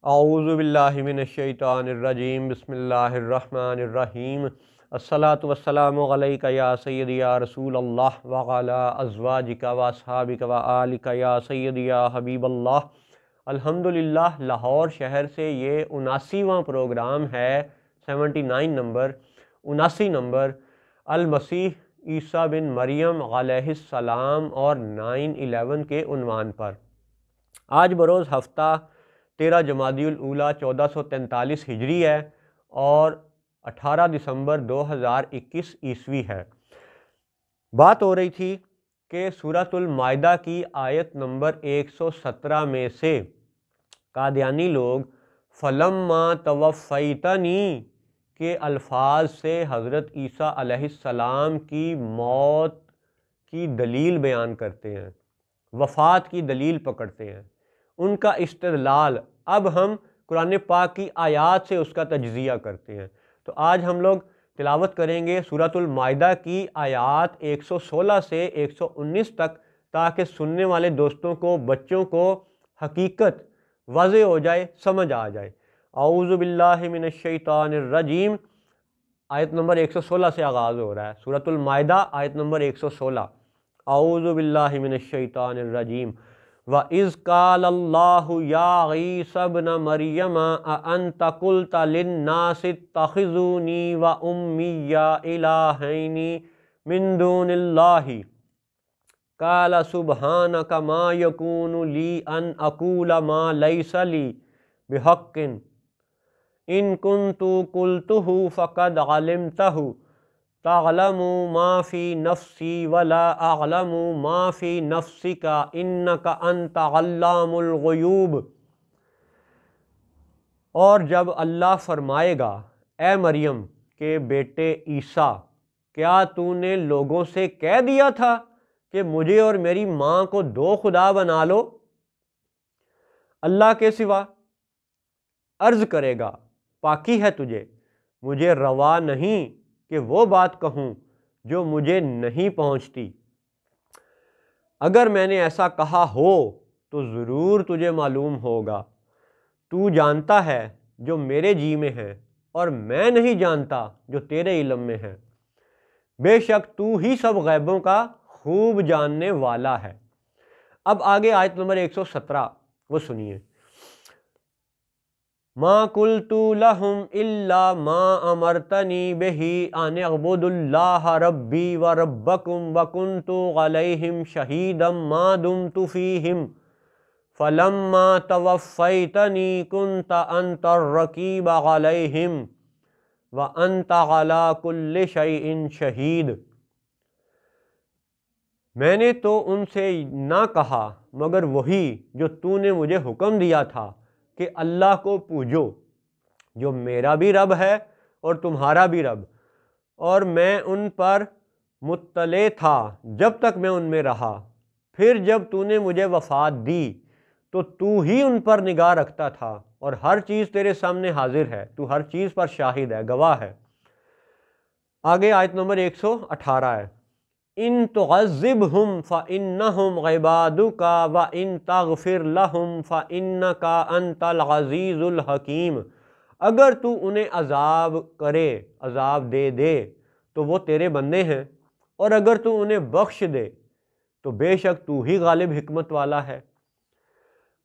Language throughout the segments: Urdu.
اعوذ باللہ من الشیطان الرجیم بسم اللہ الرحمن الرحیم الصلاۃ والسلام علیک یا سیدی یا رسول اللہ وعلی ازواجک و اصحابک و آلک یا سیدی یا حبیب اللہ۔ الحمدللہ لاہور شہر سے یہ 79واں پروگرام ہے، 79 نمبر المسیح عیسیٰ بن مریم علیہ السلام اور 9/11 کے عنوان پر۔ آج بروز ہفتہ 13 جمادی الاولیٰ 1443 ہجری ہے اور 18 دسمبر 2021 عیسوی ہے۔ بات ہو رہی تھی کہ سورۃ المائدہ کی آیت نمبر 117 میں سے قادیانی لوگ فلما توفیتنی کے الفاظ سے حضرت عیسیٰ علیہ السلام کی موت کی دلیل بیان کرتے ہیں، وفات کی دلیل پکڑتے ہیں، ان کا استدلال۔ اب ہم قرآن پاک کی آیات سے اس کا تجزیہ کرتے ہیں۔ تو آج ہم لوگ تلاوت کریں گے سورۃ المائدہ کی آیات 116 سے 119 تک، تاکہ سننے والے دوستوں کو، بچوں کو حقیقت واضح ہو جائے، سمجھ آ جائے۔ اعوذ باللہ من الشیطان الرجیم، آیت نمبر 116 سے آغاز ہو رہا ہے۔ سورۃ المائدہ آیت نمبر 116۔ اعوذ باللہ من الشیطان الرجیم۔ وَإِذْ قَالَ اللَّهُ يَا عِيسَى ابْنَ مَرْيَمَ أَأَنْتَ قُلْتَ لِلنَّاسِ اتَّخِذُونِي وَأُمِّيَّ إِلَٰهَيْنِ مِن دُونِ اللَّهِ قَالَ سُبْحَانَكَ مَا يَكُونُ لِي أَنْ أَقُولَ مَا لَيْسَ لِي بِحَقٍّ إِن كُنتُ قُلْتُهُ فَقَدْ عَلِمْتَهُ تعلم ما فی نفسی ولا اعلم ما فی نفسک انک انت علام الغیوب۔ اور جب اللہ فرمائے گا، اے مریم کے بیٹے عیسیٰ، کیا تو نے لوگوں سے کہہ دیا تھا کہ مجھے اور میری ماں کو دو خدا بنا لو اللہ کے سوا؟ عرض کرے گا، پاکی ہے تجھے، مجھے روا نہیں کہ وہ بات کہوں جو مجھے نہیں پہنچتی۔ اگر میں نے ایسا کہا ہو تو ضرور تجھے معلوم ہوگا۔ تو جانتا ہے جو میرے جی میں ہے، اور میں نہیں جانتا جو تیرے علم میں ہے۔ بے شک تو ہی سب غیبوں کا خوب جاننے والا ہے۔ اب آگے آیت نمبر 117 وہ سنیے۔ ما قلت لهم الا ما امرتنی به ان اعبدوا اللہ ربی وربکم وکنت علیہم شہیدا ما دمت فیہم فلما توفیتنی کنت انت الرقیب علیہم وانت علی کل شیء شہید۔ میں نے تو ان سے نہ کہا مگر وہی جو تو نے مجھے حکم دیا تھا کہ اللہ کو پوجو، جو میرا بھی رب ہے اور تمہارا بھی رب، اور میں ان پر مطلع تھا جب تک میں ان میں رہا۔ پھر جب تو نے مجھے وفات دی تو ہی ان پر نگاہ رکھتا تھا، اور ہر چیز تیرے سامنے حاضر ہے، تو ہر چیز پر شاہد ہے، گواہ ہے۔ آگے آیت نمبر 118 ہے۔ ان تعذبہم فانہم عبادک وان تغفر لہم فانک انت العزیز الحکیم۔ اگر تو انہیں عذاب کرے، عذاب دے دے تو وہ تیرے بندے ہیں، اور اگر تو انہیں بخش دے تو بے شک تو ہی غالب حکمت والا ہے۔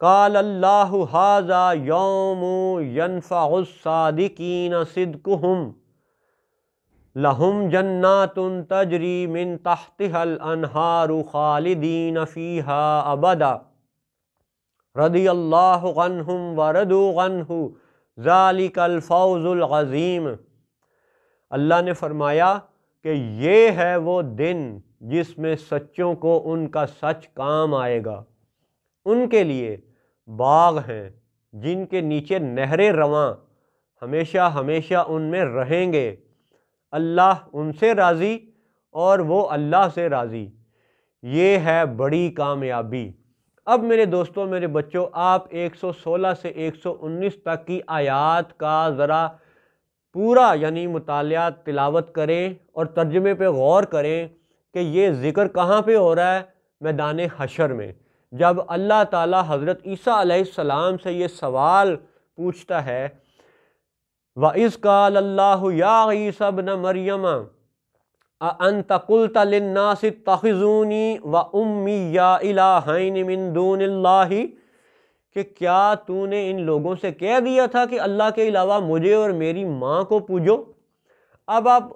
قال اللہ ھذا یوم ینفع الصادقین صدقہم لہم جنات تجری من تحتها الانہار خالدین فیہا ابدا رضی اللہ عنہم ورضوا عنہ ذالک الفوز العظیم۔ اللہ نے فرمایا کہ یہ ہے وہ دن جس میں سچوں کو ان کا سچ کام آئے گا۔ ان کے لیے باغ ہیں جن کے نیچے نہریں رواں، ہمیشہ ہمیشہ ان میں رہیں گے۔ اللہ ان سے راضی اور وہ اللہ سے راضی، یہ ہے بڑی کامیابی۔ اب میرے دوستوں، میرے بچوں، آپ 116 سے 119 تک کی آیات کا ذرا پورا یعنی مطالعہ تلاوت کریں اور ترجمے پہ غور کریں کہ یہ ذکر کہاں پہ ہو رہا ہے؟ میدان حشر میں، جب اللہ تعالیٰ حضرت عیسیٰ علیہ السلام سے یہ سوال پوچھتا ہے وَإِذْ قَالَ اللَّهُ يَا عِيسَى ابْنَ مَرْيَمَ أَأَنْتَ قُلْتَ لِلنَّاسِ اتَّخِذُونِي وَأُمِّيَّ إِلَٰهَيْنِ مِن دُونِ اللَّهِ، کہ کیا تو نے ان لوگوں سے کہہ دیا تھا کہ اللہ کے علاوہ مجھے اور میری ماں کو پوجو؟ اب آپ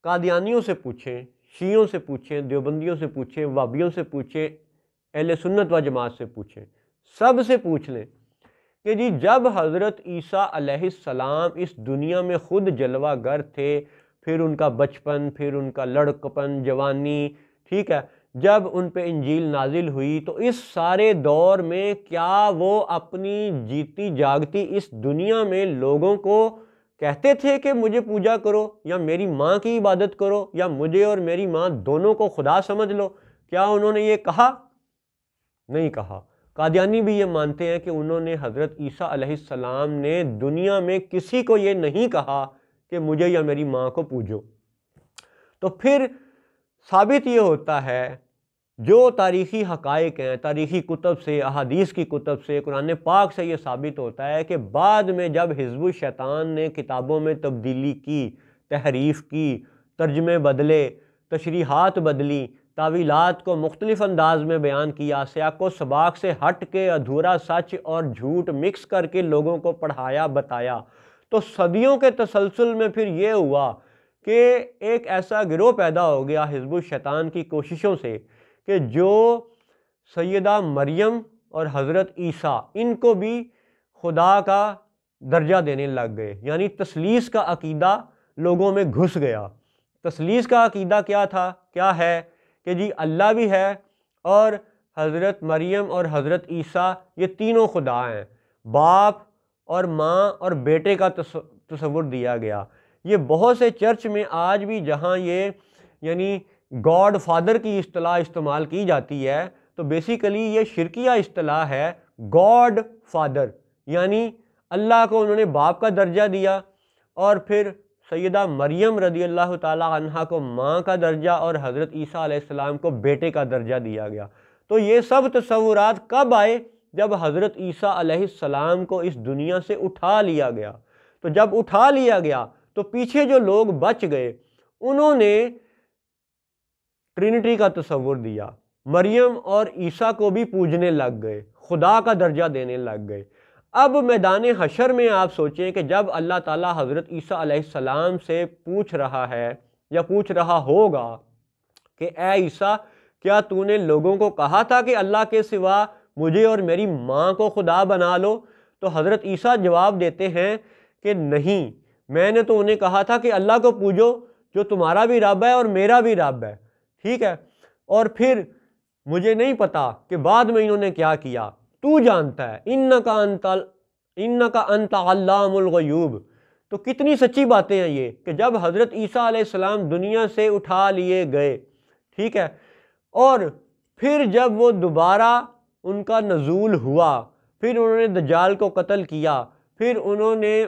قادیانیوں سے پوچھیں، شیعوں سے پوچھیں، دیوبندیوں سے پوچھیں، وہابیوں سے پوچھیں، اہل سنت و جماعت سے پوچھیں، سب سے پوچھ لیں کہ جی جب حضرت عیسیٰ علیہ السلام اس دنیا میں خود جلوہ گر تھے، پھر ان کا بچپن، پھر ان کا لڑکپن، جوانی، ٹھیک ہے، جب ان پہ انجیل نازل ہوئی تو اس سارے دور میں کیا وہ اپنی جیتی جاگتی اس دنیا میں لوگوں کو کہتے تھے کہ مجھے پوجا کرو یا میری ماں کی عبادت کرو یا مجھے اور میری ماں دونوں کو خدا سمجھ لو؟ کیا انہوں نے یہ کہا؟ نہیں کہا۔ قادیانی بھی یہ مانتے ہیں کہ انہوں نے حضرت عیسیٰ علیہ السلام نے دنیا میں کسی کو یہ نہیں کہا کہ مجھے یا میری ماں کو پوجو۔ تو پھر ثابت یہ ہوتا ہے جو تاریخی حقائق ہیں، تاریخی کتب سے، احادیث کی کتب سے، قرآن پاک سے یہ ثابت ہوتا ہے کہ بعد میں جب حزب الشیطان نے کتابوں میں تبدیلی کی، تحریف کی، ترجمے بدلے، تشریحات بدلی، تاویلات کو مختلف انداز میں بیان کیا، سیاق و سباق سے ہٹ کے ادھورا سچ اور جھوٹ مکس کر کے لوگوں کو پڑھایا بتایا، تو صدیوں کے تسلسل میں پھر یہ ہوا کہ ایک ایسا گروہ پیدا ہو گیا حزب الشیطان کی کوششوں سے کہ جو سیدہ مریم اور حضرت عیسیٰ ان کو بھی خدا کا درجہ دینے لگ گئے، یعنی تثلیث کا عقیدہ لوگوں میں گھس گیا۔ تثلیث کا عقیدہ کیا تھا، کیا ہے کہ جی اللہ بھی ہے اور حضرت مریم اور حضرت عیسیٰ یہ تینوں خدا ہیں، باپ اور ماں اور بیٹے کا تصور دیا گیا۔ یہ بہت سے چرچ میں آج بھی جہاں یہ یعنی گاڈ فادر کی اصطلاح استعمال کی جاتی ہے تو بیسیکلی یہ شرکیہ اصطلاح ہے، گاڈ فادر، یعنی اللہ کو انہوں نے باپ کا درجہ دیا اور پھر سیدہ مریم رضی اللہ تعالی عنہا کو ماں کا درجہ اور حضرت عیسیٰ علیہ السلام کو بیٹے کا درجہ دیا گیا۔ تو یہ سب تصورات کب آئے؟ جب حضرت عیسیٰ علیہ السلام کو اس دنیا سے اٹھا لیا گیا۔ تو جب اٹھا لیا گیا تو پیچھے جو لوگ بچ گئے انہوں نے ٹرینٹی کا تصور دیا، مریم اور عیسیٰ کو بھی پوجنے لگ گئے، خدا کا درجہ دینے لگ گئے۔ اب میدان حشر میں آپ سوچیں کہ جب اللہ تعالیٰ حضرت عیسیٰ علیہ السلام سے پوچھ رہا ہے یا پوچھ رہا ہوگا کہ اے عیسیٰ کیا تو نے لوگوں کو کہا تھا کہ اللہ کے سوا مجھے اور میری ماں کو خدا بنا لو؟ تو حضرت عیسیٰ جواب دیتے ہیں کہ نہیں، میں نے تو انہیں کہا تھا کہ اللہ کو پوجو جو تمہارا بھی رب ہے اور میرا بھی رب ہے، ٹھیک ہے، اور پھر مجھے نہیں پتا کہ بعد میں انہوں نے کیا کیا، تو جانتا ہے، انکا انت علام الغیوب۔ تو کتنی سچی باتیں ہیں یہ کہ جب حضرت عیسیٰ علیہ السلام دنیا سے اٹھا لیے گئے، ٹھیک ہے، اور پھر جب وہ دوبارہ ان کا نزول ہوا، پھر انہوں نے دجال کو قتل کیا، پھر انہوں نے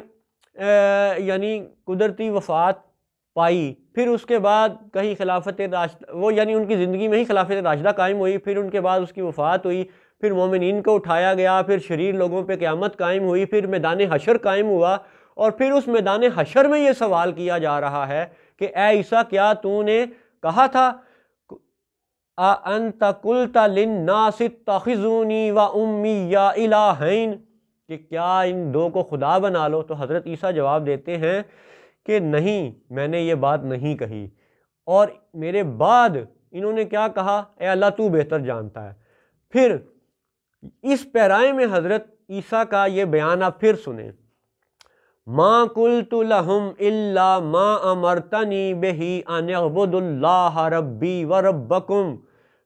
یعنی قدرتی وفات پائی، پھر اس کے بعد کہیں خلافت راشدہ وہ یعنی ان کی زندگی میں ہی خلافت راشدہ قائم ہوئی، پھر ان کے بعد اس کی وفات ہوئی، پھر مومنین کو اٹھایا گیا، پھر شریر لوگوں پہ قیامت قائم ہوئی، پھر میدان حشر قائم ہوا، اور پھر اس میدان حشر میں یہ سوال کیا جا رہا ہے کہ اے عیسیٰ کیا تو نے کہا تھا اَأَنْتَ قُلْتَ لِلنَّاسِ اتَّخِذُونِي وَأُمِّيَّ إِلَٰهَيْنِ، کہ کیا ان دو کو خدا بنا لو؟ تو حضرت عیسیٰ جواب دیتے ہیں کہ نہیں، میں نے یہ بات نہیں کہی، اور میرے بعد انہوں نے کیا کہا، اے اللہ تو بہتر جانتا ہے۔ پھر اس پیرائے میں حضرت عیسیٰ کا یہ بیان آپ پھر سنیں، مَا قُلْتُ لَهُمْ إِلَّا مَا أَمَرْتَنِي بِهِ أَنِ اعْبُدُوا اللَّهَ رَبِّي وَرَبَّكُمْ،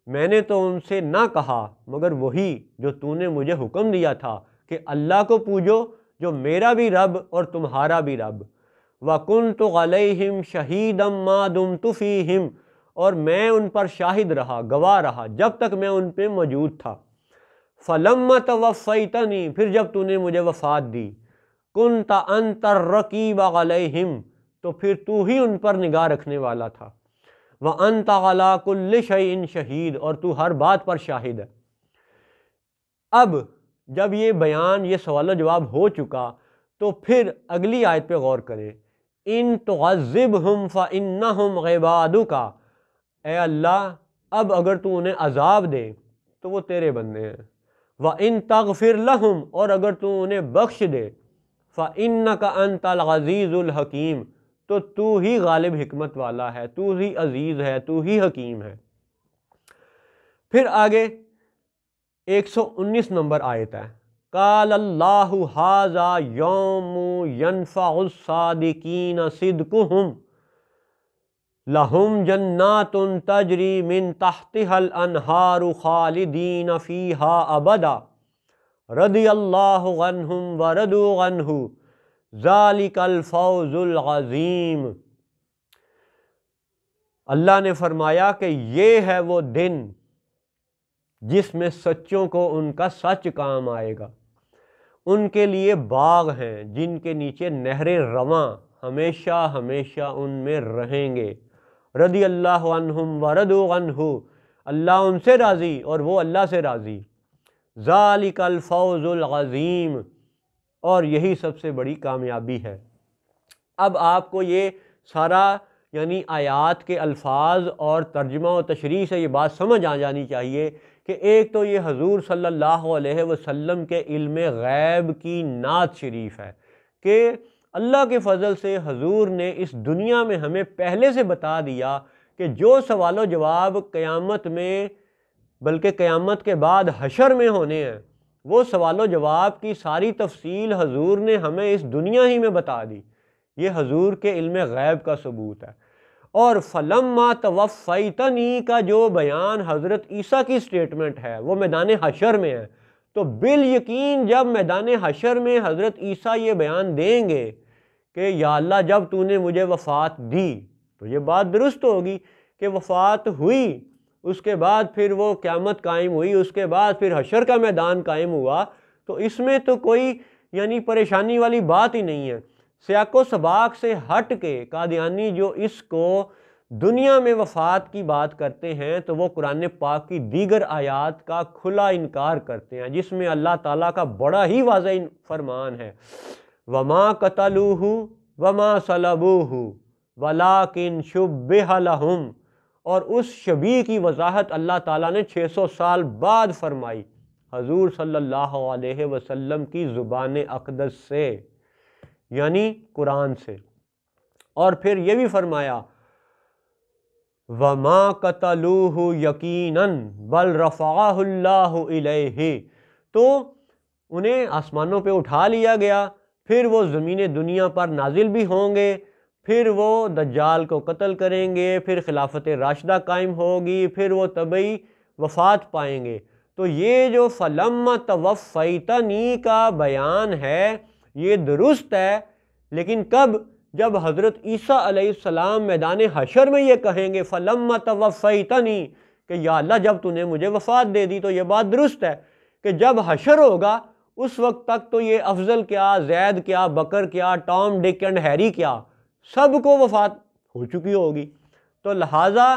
میں نے تو ان سے نہ کہا مگر وہی جو تو نے مجھے حکم دیا تھا کہ اللہ کو پوجو جو میرا بھی رب اور تمہارا بھی رب، وَكُنْتُ عَلَيْهِمْ شَهِيدًا مَا دُمْتُ فِيهِمْ، اور میں ان پر شاہد رہا، گواہ رہا جب تک میں ان پہ موجود تھا، فَلَمَّا تَوَفَّيْتَنِي، پھر جب تو نے مجھے وفات دی، كُنْتَ أَنْتَ الرَّقِيبَ عَلَيْهِمْ، تو پھر تو ہی ان پر نگاہ رکھنے والا تھا، وَأَنْتَ عَلَىٰ كُلِّ شَيْءٍ شَهِيدٌ، اور تو ہر بات پر شاہد ہے۔ اب جب یہ بیان، یہ سوال و جواب ہو چکا تو پھر اگلی آیت پہ غور کریں، ان تعذبہم فانہم عبادک، اے اللہ اب اگر تو انہیں عذاب دے تو وہ تیرے بندے ہیں، وَإِن تَغْفِرْ لَهُمْ، اور اگر تو انہیں بخش دے، فَإِنَّكَ أَنْتَ الْعَزِيزُ الْحَكِيمُ، تو ہی غالب حکمت والا ہے، تو ہی عزیز ہے، تو ہی حکیم ہے۔ پھر آگے 119 نمبر آیت ہے، قال اللہ ھذا یوم ینفع الصادقین صدقہم لہم جنات تجری من تحتها الانہار خالدین فیہا ابدا رضی اللہ عنہم ورضوا عنہ ذالک الفوز العظیم۔ اللہ نے فرمایا کہ یہ ہے وہ دن جس میں سچوں کو ان کا سچ کام آئے گا، ان کے لیے باغ ہیں جن کے نیچے نہریں رواں ہمیشہ ہمیشہ ان میں رہیں گے، رضی اللہ عنہم ورضوا عنہ، اللہ ان سے راضی اور وہ اللہ سے راضی، ذالک الفوز العظیم، اور یہی سب سے بڑی کامیابی ہے۔ اب آپ کو یہ سارا یعنی آیات کے الفاظ اور ترجمہ و تشریح سے یہ بات سمجھ آ جانی چاہیے کہ ایک تو یہ حضور صلی اللہ علیہ وسلم کے علم غیب کی نعت شریف ہے کہ اللہ کے فضل سے حضور نے اس دنیا میں ہمیں پہلے سے بتا دیا کہ جو سوال و جواب قیامت میں بلکہ قیامت کے بعد حشر میں ہونے ہیں، وہ سوال و جواب کی ساری تفصیل حضور نے ہمیں اس دنیا ہی میں بتا دی۔ یہ حضور کے علم غیب کا ثبوت ہے۔ اور فلما توفیتنی کا جو بیان حضرت عیسیٰ کی سٹیٹمنٹ ہے وہ میدان حشر میں ہے، تو بالیقین جب میدان حشر میں حضرت عیسیٰ یہ بیان دیں گے کہ یا اللہ جب تو نے مجھے وفات دی، تو یہ بات درست ہوگی کہ وفات ہوئی، اس کے بعد پھر وہ قیامت قائم ہوئی، اس کے بعد پھر حشر کا میدان قائم ہوا، تو اس میں تو کوئی یعنی پریشانی والی بات ہی نہیں ہے۔ سیاق و سباق سے ہٹ کے قادیانی جو اس کو دنیا میں وفات کی بات کرتے ہیں تو وہ قرآن پاک کی دیگر آیات کا کھلا انکار کرتے ہیں، جس میں اللہ تعالیٰ کا بڑا ہی واضح فرمان ہے، وَمَا قَتَلُوهُ وَمَا صَلَبُوهُ وَلَٰكِن شُبِّهَ لَهُمْ، اور اس شبیہ کی وضاحت اللہ تعالیٰ نے 600 سال بعد فرمائی حضور صلی اللہ علیہ وسلم کی زبان اقدس سے، یعنی قرآن سے۔ اور پھر یہ بھی فرمایا وَمَا قَتَلُوهُ يَقِينًا بَلْ رَفَعَهُ اللَّهُ إِلَيْهِ، تو انہیں آسمانوں پہ اٹھا لیا گیا، پھر وہ زمین دنیا پر نازل بھی ہوں گے، پھر وہ دجال کو قتل کریں گے، پھر خلافت راشدہ قائم ہوگی، پھر وہ طبعی وفات پائیں گے۔ تو یہ جو فلما توفیتنی کا بیان ہے یہ درست ہے، لیکن کب؟ جب حضرت عیسیٰ علیہ السلام میدان حشر میں یہ کہیں گے فلما توفیتنی کہ یا اللہ جب تو نے مجھے وفات دے دی، تو یہ بات درست ہے کہ جب حشر ہوگا اس وقت تک تو یہ افضل کیا، زید کیا، بکر کیا، ٹام ڈک اینڈ ہیری کیا، سب کو وفات ہو چکی ہوگی۔ تو لہٰذا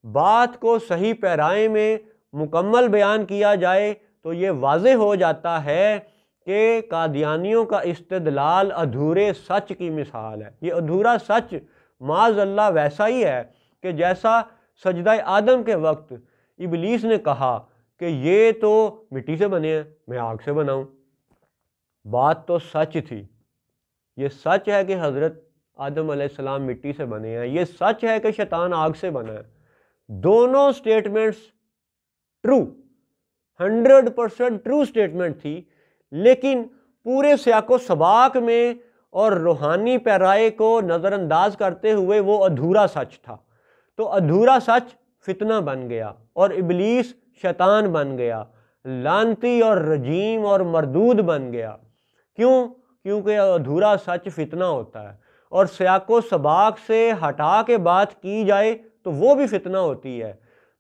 بات کو صحیح پیرائے میں مکمل بیان کیا جائے تو یہ واضح ہو جاتا ہے کہ قادیانیوں کا استدلال ادھورے سچ کی مثال ہے۔ یہ ادھورا سچ معاذ اللہ ویسا ہی ہے کہ جیسا سجدہ آدم کے وقت ابلیس نے کہا کہ یہ تو مٹی سے بنے ہیں، میں آگ سے بناؤں۔ بات تو سچ تھی، یہ سچ ہے کہ حضرت آدم علیہ السلام مٹی سے بنے ہیں، یہ سچ ہے کہ شیطان آگ سے بنا ہے۔ دونوں سٹیٹمنٹس ٹرو، 100% ٹرو سٹیٹمنٹ تھی، لیکن پورے سیاق و سباق میں اور روحانی پیرائے کو نظر انداز کرتے ہوئے وہ ادھورا سچ تھا۔ تو ادھورا سچ فتنہ بن گیا اور ابلیس شیطان بن گیا، لعنتی اور رجیم اور مردود بن گیا۔ کیوں؟ کیونکہ ادھورا سچ فتنہ ہوتا ہے، اور سیاق و سباق سے ہٹا کے بات کی جائے تو وہ بھی فتنہ ہوتی ہے۔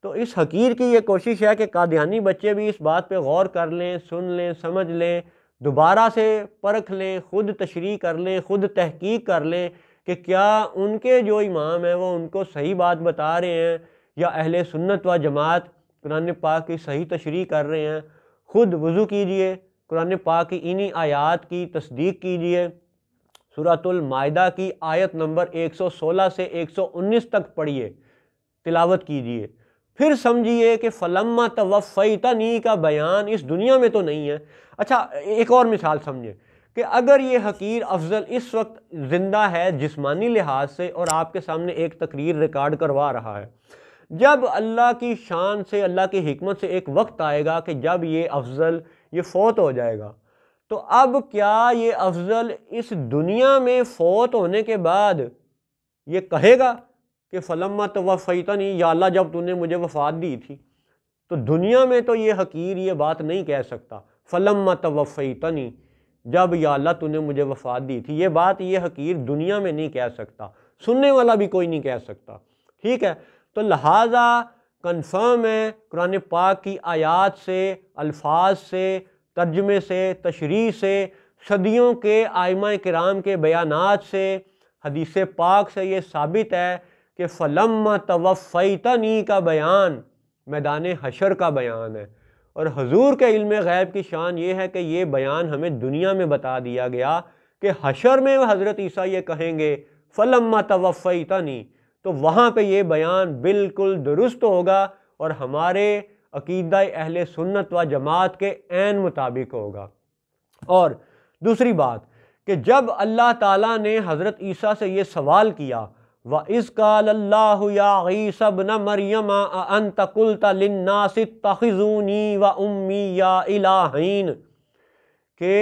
تو اس حقیر کی یہ کوشش ہے کہ قادیانی بچے بھی اس بات پہ غور کر لیں، سن لیں، سمجھ لیں، دوبارہ سے پرکھ لیں، خود تشریح کر لیں، خود تحقیق کر لیں کہ کیا ان کے جو امام ہیں وہ ان کو صحیح بات بتا رہے ہیں یا اہل سنت و جماعت قرآن پاک کی صحیح تشریح کر رہے ہیں۔ خود وضو کیجئے، قرآن پاک کی انہی آیات کی تصدیق کیجئے، سورۃ المائدہ کی آیت نمبر 116 سے 119 تک پڑھیے، تلاوت کیجئے، پھر سمجھیے کہ فلما توفیتنی کا بیان اس دنیا میں تو نہیں ہے۔ اچھا ایک اور مثال سمجھیں کہ اگر یہ حقیر افضل اس وقت زندہ ہے جسمانی لحاظ سے اور آپ کے سامنے ایک تقریر ریکارڈ کروا رہا ہے، جب اللہ کی شان سے، اللہ کی حکمت سے ایک وقت آئے گا کہ جب یہ افضل یہ فوت ہو جائے گا، تو اب کیا یہ افضل اس دنیا میں فوت ہونے کے بعد یہ کہے گا کہ فلما توفیتنی، یا اللہ جب تو نے مجھے وفات دی تھی؟ تو دنیا میں تو یہ حقیر یہ بات نہیں کہہ سکتا، فلما توفیتنی، جب یا اللہ تو نے مجھے وفات دی تھی، یہ بات یہ حقیر دنیا میں نہیں کہہ سکتا، سننے والا بھی کوئی نہیں کہہ سکتا، ٹھیک ہے؟ تو لہٰذا کنفرم ہے قرآن پاک کی آیات سے، الفاظ سے، ترجمے سے، تشریح سے، صدیوں کے ائمہ کرام کے بیانات سے، حدیث پاک سے یہ ثابت ہے کہ فلما توفیتنی کا بیان میدان حشر کا بیان ہے، اور حضور کے علم غیب کی شان یہ ہے کہ یہ بیان ہمیں دنیا میں بتا دیا گیا کہ حشر میں حضرت عیسیٰ یہ کہیں گے فلما توفیتنی، تو وہاں پہ یہ بیان بالکل درست ہوگا اور ہمارے عقیدہ اہل سنت و جماعت کے عین مطابق ہوگا۔ اور دوسری بات کہ جب اللہ تعالیٰ نے حضرت عیسیٰ سے یہ سوال کیا وَإِذْ قَالَ اللَّهُ يَا عِيسَى ابْنَ مَرْيَمَ أَأَنْتَ قُلْتَ لِلنَّاسِ اتَّخِذُونِي وَأُمِّيَ إِلَٰهَيْنِ، کہ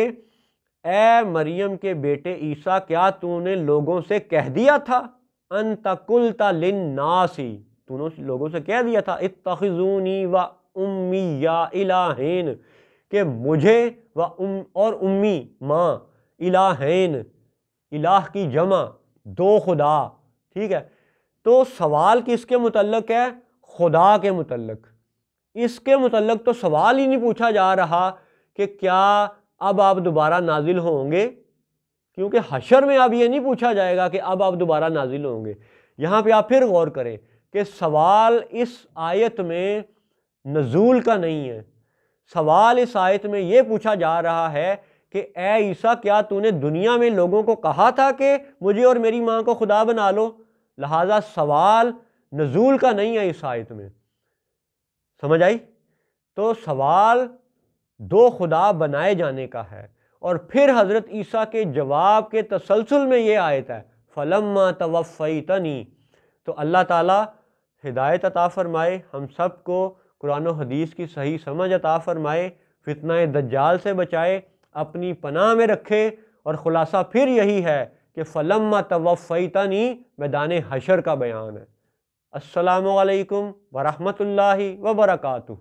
اے مریم کے بیٹے عیسیٰ کیا تو نے لوگوں سے کہہ دیا تھا، انت قلت للناس، تو نے لوگوں سے کہہ دیا تھا اتخذونی وأمی الہین، کہ مجھے اور امی ماں، الہین الہ کی جمع، دو خدا، ٹھیک ہے؟ تو سوال کس کے متعلق ہے؟ خدا کے متعلق۔ اس کے متعلق تو سوال ہی نہیں پوچھا جا رہا کہ کیا اب آپ دوبارہ نازل ہوں گے، کیونکہ حشر میں اب یہ نہیں پوچھا جائے گا کہ اب آپ دوبارہ نازل ہوں گے۔ یہاں پہ آپ پھر غور کریں کہ سوال اس آیت میں نزول کا نہیں ہے، سوال اس آیت میں یہ پوچھا جا رہا ہے کہ اے عیسیٰ کیا تو نے دنیا میں لوگوں کو کہا تھا کہ مجھے اور میری ماں کو خدا بنا لو؟ لہٰذا سوال نزول کا نہیں ہے اس آیت میں، سمجھ آئی؟ تو سوال دو خدا بنائے جانے کا ہے، اور پھر حضرت عیسیٰ کے جواب کے تسلسل میں یہ آیت ہے فلما توفیتنی۔ تو اللہ تعالیٰ ہدایت عطا فرمائے، ہم سب کو قرآن و حدیث کی صحیح سمجھ عطا فرمائے، فتنہ دجال سے بچائے، اپنی پناہ میں رکھے، اور خلاصہ پھر یہی ہے کہ فلما توفیتنی میدان حشر کا بیان ہے۔ السلام علیکم ورحمۃ اللہ وبرکاتہ۔